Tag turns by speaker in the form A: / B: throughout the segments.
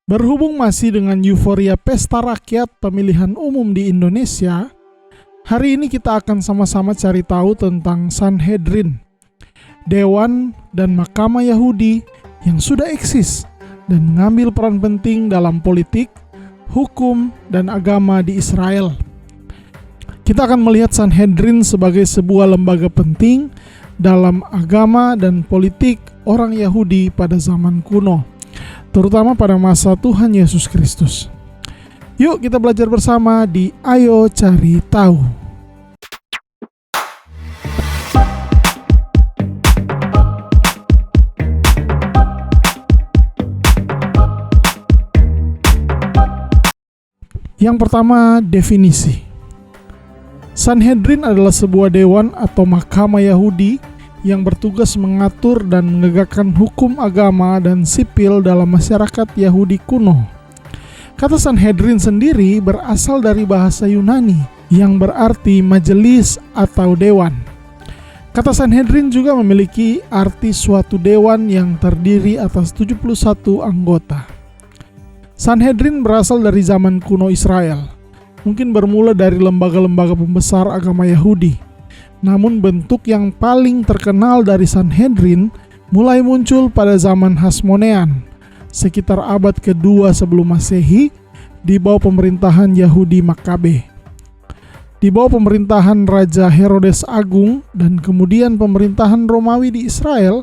A: Berhubung masih dengan euforia pesta rakyat pemilihan umum di Indonesia, hari ini kita akan sama-sama cari tahu tentang Sanhedrin, Dewan dan Mahkamah Yahudi yang sudah eksis dan mengambil peran penting dalam politik, hukum, dan agama di Israel. Kita akan melihat Sanhedrin sebagai sebuah lembaga penting dalam agama dan politik orang Yahudi pada zaman kuno, terutama pada masa Tuhan Yesus Kristus. Yuk kita belajar bersama di Ayo Cari Tahu. Yang pertama, definisi. Sanhedrin adalah sebuah dewan atau mahkamah Yahudi yang bertugas mengatur dan menegakkan hukum agama dan sipil dalam masyarakat Yahudi kuno. Kata Sanhedrin sendiri berasal dari bahasa Yunani yang berarti majelis atau dewan. Kata Sanhedrin juga memiliki arti suatu dewan yang terdiri atas 71 anggota. Sanhedrin berasal dari zaman kuno Israel, mungkin bermula dari lembaga-lembaga pembesar agama Yahudi. Namun bentuk yang paling terkenal dari Sanhedrin mulai muncul pada zaman Hasmonean, sekitar abad kedua sebelum Masehi, di bawah pemerintahan Yahudi Makabe. Di bawah pemerintahan Raja Herodes Agung dan kemudian pemerintahan Romawi di Israel,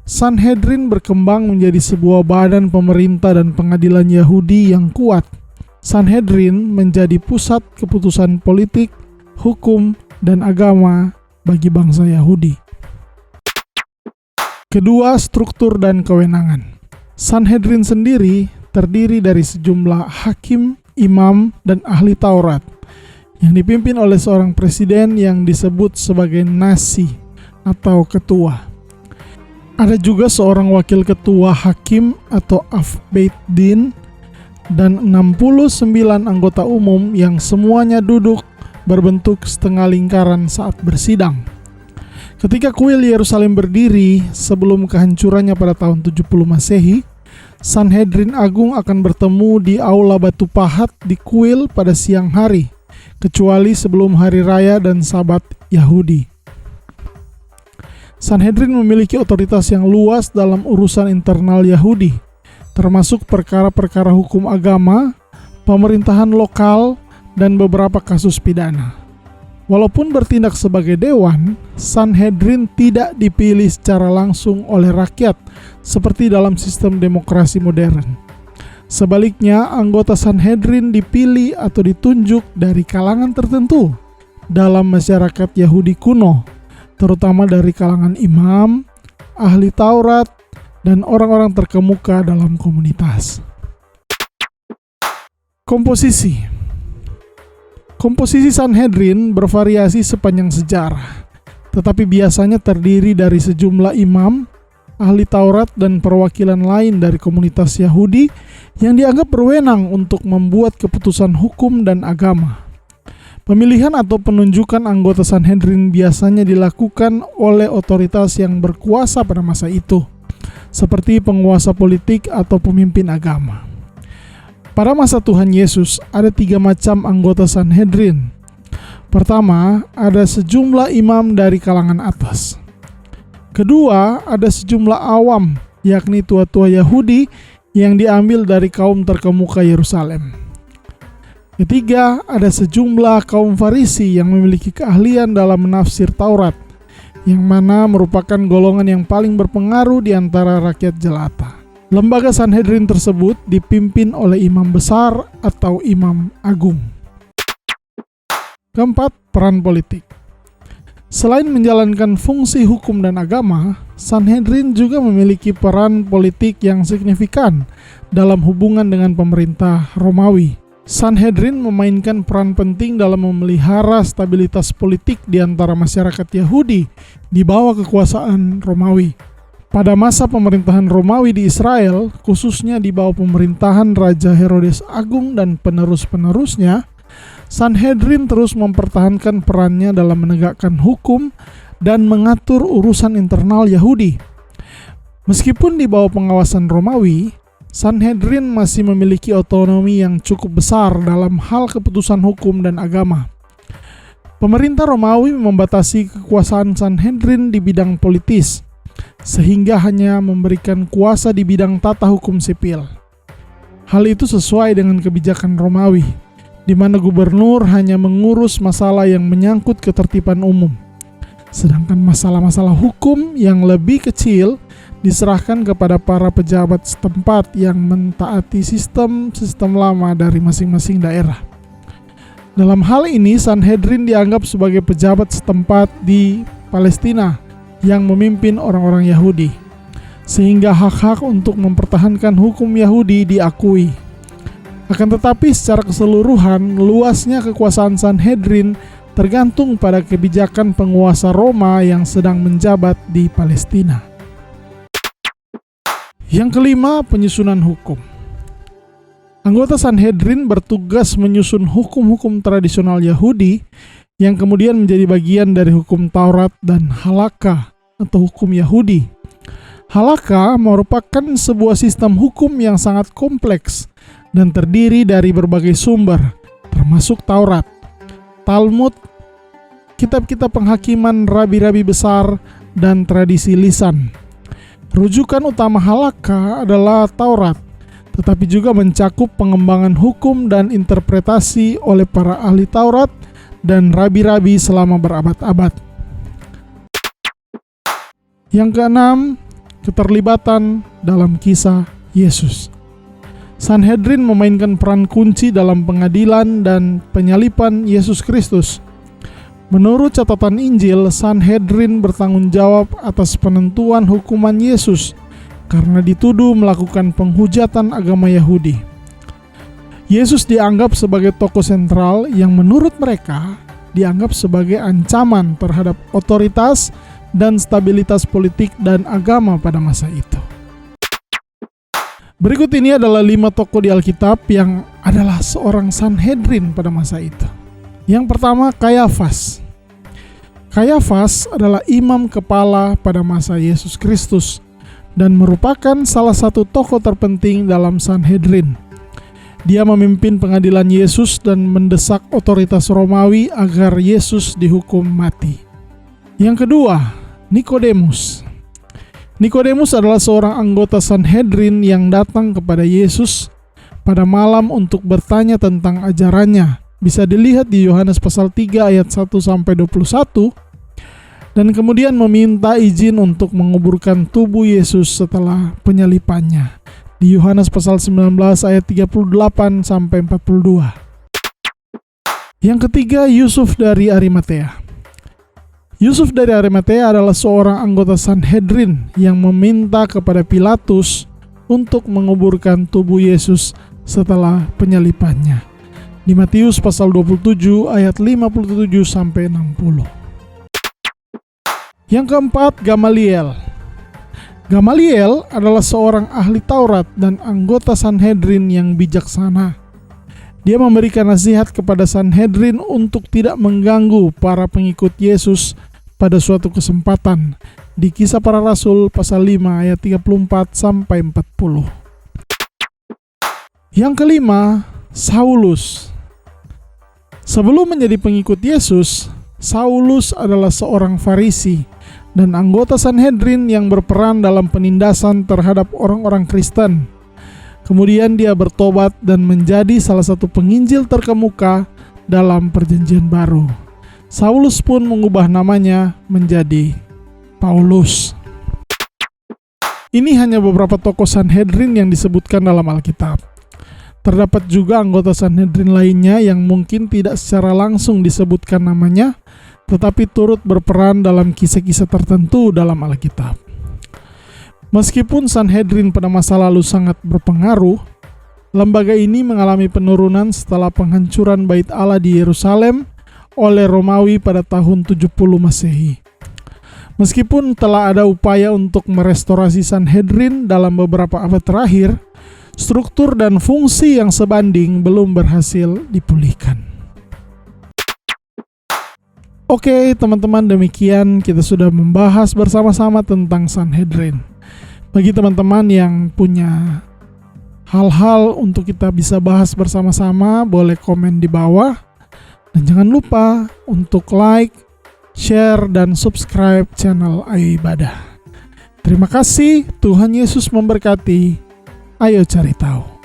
A: Sanhedrin berkembang menjadi sebuah badan pemerintah dan pengadilan Yahudi yang kuat. Sanhedrin menjadi pusat keputusan politik, hukum, dan agama bagi bangsa Yahudi. Kedua, struktur dan kewenangan. Sanhedrin sendiri terdiri dari sejumlah hakim, imam, dan ahli Taurat yang dipimpin oleh seorang presiden yang disebut sebagai nasi atau ketua. Ada juga seorang wakil ketua hakim atau Av Beit Din dan 69 anggota umum yang semuanya duduk berbentuk setengah lingkaran saat bersidang. Ketika kuil Yerusalem berdiri sebelum kehancurannya pada tahun 70 Masehi, Sanhedrin Agung akan bertemu di Aula Batu Pahat di kuil pada siang hari, kecuali sebelum hari raya dan Sabat Yahudi. Sanhedrin memiliki otoritas yang luas dalam urusan internal Yahudi, termasuk perkara-perkara hukum agama, pemerintahan lokal, dan beberapa kasus pidana. Walaupun bertindak sebagai dewan, Sanhedrin tidak dipilih secara langsung oleh rakyat seperti dalam sistem demokrasi modern. Sebaliknya, anggota Sanhedrin dipilih atau ditunjuk dari kalangan tertentu dalam masyarakat Yahudi kuno, terutama dari kalangan imam, ahli Taurat, dan orang-orang terkemuka dalam komunitas. Komposisi Sanhedrin bervariasi sepanjang sejarah, tetapi biasanya terdiri dari sejumlah imam, ahli Taurat, dan perwakilan lain dari komunitas Yahudi yang dianggap berwenang untuk membuat keputusan hukum dan agama. Pemilihan atau penunjukan anggota Sanhedrin biasanya dilakukan oleh otoritas yang berkuasa pada masa itu, seperti penguasa politik atau pemimpin agama. Pada masa Tuhan Yesus, ada 3 macam anggota Sanhedrin. Pertama, ada sejumlah imam dari kalangan atas. Kedua, ada sejumlah awam, yakni tua-tua Yahudi yang diambil dari kaum terkemuka Yerusalem. Ketiga, ada sejumlah kaum Farisi yang memiliki keahlian dalam menafsir Taurat, yang mana merupakan golongan yang paling berpengaruh di antara rakyat jelata. Lembaga Sanhedrin tersebut dipimpin oleh imam besar atau imam agung. Keempat, peran politik. Selain menjalankan fungsi hukum dan agama, Sanhedrin juga memiliki peran politik yang signifikan dalam hubungan dengan pemerintah Romawi. Sanhedrin memainkan peran penting dalam memelihara stabilitas politik di antara masyarakat Yahudi di bawah kekuasaan Romawi. Pada masa pemerintahan Romawi di Israel, khususnya di bawah pemerintahan Raja Herodes Agung dan penerus-penerusnya, Sanhedrin terus mempertahankan perannya dalam menegakkan hukum dan mengatur urusan internal Yahudi. Meskipun di bawah pengawasan Romawi, Sanhedrin masih memiliki otonomi yang cukup besar dalam hal keputusan hukum dan agama. Pemerintah Romawi membatasi kekuasaan Sanhedrin di bidang politis, sehingga hanya memberikan kuasa di bidang tata hukum sipil. Hal itu sesuai dengan kebijakan Romawi, di mana gubernur hanya mengurus masalah yang menyangkut ketertiban umum, sedangkan masalah-masalah hukum yang lebih kecil diserahkan kepada para pejabat setempat yang mentaati sistem lama dari masing-masing daerah. Dalam hal ini, Sanhedrin dianggap sebagai pejabat setempat di Palestina yang memimpin orang-orang Yahudi, sehingga hak-hak untuk mempertahankan hukum Yahudi diakui. Akan tetapi secara keseluruhan, luasnya kekuasaan Sanhedrin tergantung pada kebijakan penguasa Roma yang sedang menjabat di Palestina. Yang kelima, penyusunan hukum. Anggota Sanhedrin bertugas menyusun hukum-hukum tradisional Yahudi yang kemudian menjadi bagian dari hukum Taurat dan Halakha atau hukum Yahudi. Halakha merupakan sebuah sistem hukum yang sangat kompleks dan terdiri dari berbagai sumber, termasuk Taurat, Talmud, kitab-kitab penghakiman rabi-rabi besar, dan tradisi lisan. Rujukan utama Halakha adalah Taurat, tetapi juga mencakup pengembangan hukum dan interpretasi oleh para ahli Taurat dan rabi-rabi selama berabad-abad. Yang keenam, keterlibatan dalam kisah Yesus. Sanhedrin memainkan peran kunci dalam pengadilan dan penyaliban Yesus Kristus. Menurut catatan Injil, Sanhedrin bertanggung jawab atas penentuan hukuman Yesus karena dituduh melakukan penghujatan agama Yahudi. Yesus dianggap sebagai tokoh sentral yang menurut mereka dianggap sebagai ancaman terhadap otoritas dan stabilitas politik dan agama pada masa itu. Berikut ini adalah 5 tokoh di Alkitab yang adalah seorang Sanhedrin pada masa itu. Yang pertama, Kayafas. Kayafas adalah imam kepala pada masa Yesus Kristus dan merupakan salah satu tokoh terpenting dalam Sanhedrin. Dia memimpin pengadilan Yesus dan mendesak otoritas Romawi agar Yesus dihukum mati. Yang kedua, Nikodemus. Nikodemus adalah seorang anggota Sanhedrin yang datang kepada Yesus pada malam untuk bertanya tentang ajarannya. Bisa dilihat di Yohanes pasal 3 ayat 1-21. Dan kemudian meminta izin untuk menguburkan tubuh Yesus setelah penyalipannya di Yohanes pasal 19 ayat 38-42. Yang ketiga, Yusuf dari Arimatea. Yusuf dari Arimatea adalah seorang anggota Sanhedrin yang meminta kepada Pilatus untuk menguburkan tubuh Yesus setelah penyalipannya di Matius pasal 27 ayat 57-60. Yang keempat, Gamaliel. Gamaliel adalah seorang ahli Taurat dan anggota Sanhedrin yang bijaksana. Dia memberikan nasihat kepada Sanhedrin untuk tidak mengganggu para pengikut Yesus pada suatu kesempatan di Kisah Para Rasul pasal 5 ayat 34-40. Yang kelima, Saulus. Sebelum menjadi pengikut Yesus, Saulus adalah seorang Farisi dan anggota Sanhedrin yang berperan dalam penindasan terhadap orang-orang Kristen. Kemudian dia bertobat dan menjadi salah satu penginjil terkemuka dalam Perjanjian Baru. Saulus pun mengubah namanya menjadi Paulus. Ini hanya beberapa tokoh Sanhedrin yang disebutkan dalam Alkitab. Terdapat juga anggota Sanhedrin lainnya yang mungkin tidak secara langsung disebutkan namanya, tetapi turut berperan dalam kisah-kisah tertentu dalam Alkitab. Meskipun Sanhedrin pada masa lalu sangat berpengaruh, lembaga ini mengalami penurunan setelah penghancuran Bait Allah di Yerusalem oleh Romawi pada tahun 70 Masehi. Meskipun telah ada upaya untuk merestorasi Sanhedrin dalam beberapa abad terakhir, struktur dan fungsi yang sebanding belum berhasil dipulihkan. Oke teman-teman, demikian kita sudah membahas bersama-sama tentang Sanhedrin. Bagi teman-teman yang punya hal-hal untuk kita bisa bahas bersama-sama, boleh komen di bawah. Dan jangan lupa untuk like, share, dan subscribe channel Ayo Ibadah. Terima kasih, Tuhan Yesus memberkati. Ayo cari tahu.